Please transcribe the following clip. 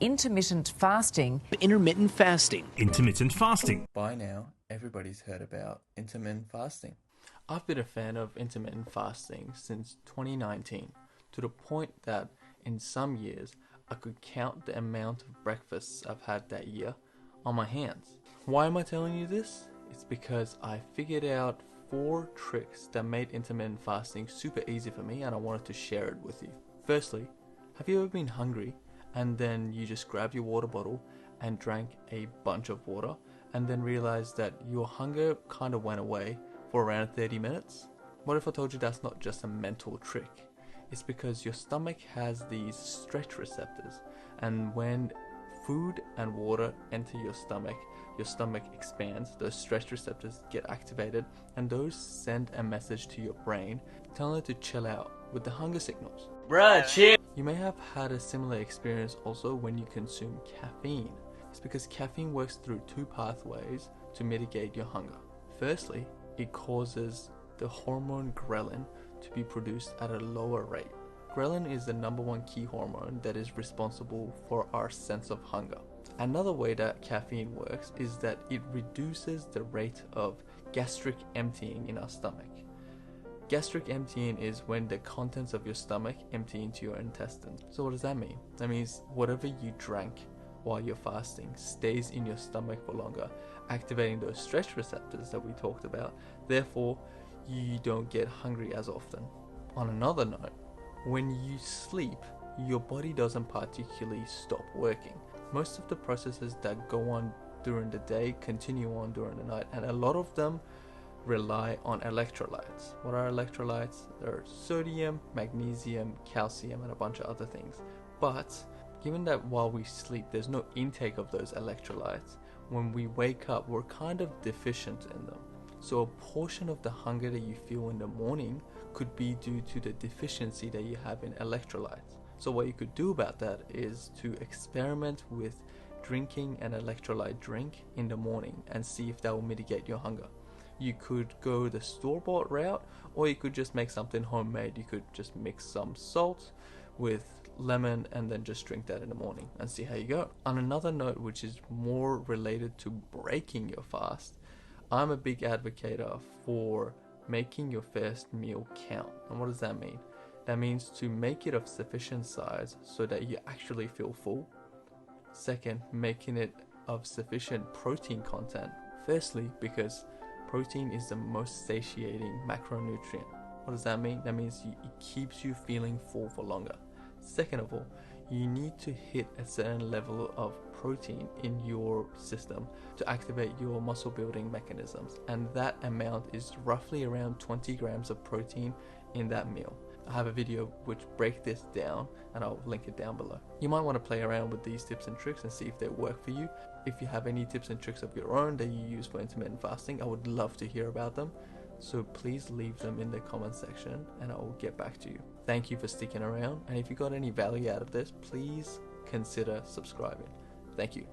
Intermittent fasting. Intermittent fasting. Intermittent fasting. By now, everybody's heard about intermittent fasting. I've been a fan of intermittent fasting since 2019, to the point that in some years I could count the amount of breakfasts I've had that year on my hands. Why am I telling you this? It's because I figured out 4 tricks that made intermittent fasting super easy for me, and I wanted to share it with you. Firstly, have you ever been hungry and then you just grabbed your water bottle and drank a bunch of water and then realized that your hunger kind of went away for around 30 minutes? What if I told you that's not just a mental trick? It's because your stomach has these stretch receptors, and when food and water enter your stomach expands, those stretch receptors get activated, and those send a message to your brain telling it to chill out with the hunger signals. Bruh, chill. You may have had a similar experience also when you consume caffeine. It's because caffeine works through 2 pathways to mitigate your hunger. Firstly, it causes the hormone ghrelin to be produced at a lower rate. Ghrelin is the #1 key hormone that is responsible for our sense of hunger. Another way that caffeine works is that it reduces the rate of gastric emptying in our stomach. Gastric emptying is when the contents of your stomach empty into your intestines. So what does that mean? That means whatever you drank while you're fasting stays in your stomach for longer, activating those stretch receptors that we talked about. Therefore, you don't get hungry as often. On another note, when you sleep, your body doesn't particularly stop working. Most of the processes that go on during the day continue on during the night, and a lot of them rely on electrolytes. What are electrolytes? They're sodium, magnesium, calcium, and a bunch of other things. But given that while we sleep there's no intake of those electrolytes, when we wake up we're kind of deficient in them. So a portion of the hunger that you feel in the morning could be due to the deficiency that you have in electrolytes. So what you could do about that is to experiment with drinking an electrolyte drink in the morning and see if that will mitigate your hunger. You could go the store-bought route, or you could just make something homemade. You could just mix some salt with lemon and then just drink that in the morning and see how you go. On another note, which is more related to breaking your fast, I'm a big advocate for making your first meal count. And what does that mean? That means to make it of sufficient size so that you actually feel full. Second, making it of sufficient protein content. Firstly, because protein is the most satiating macronutrient. What does that mean? That means it keeps you feeling full for longer. Second of all, you need to hit a certain level of protein in your system to activate your muscle building mechanisms, and that amount is roughly around 20 grams of protein in that meal. I have a video which breaks this down and I'll link it down below. You might want to play around with these tips and tricks and see if they work for you. If you have any tips and tricks of your own that you use for intermittent fasting, I would love to hear about them. So please leave them in the comment section and I will get back to you. Thank you for sticking around, and if you got any value out of this, please consider subscribing. Thank you.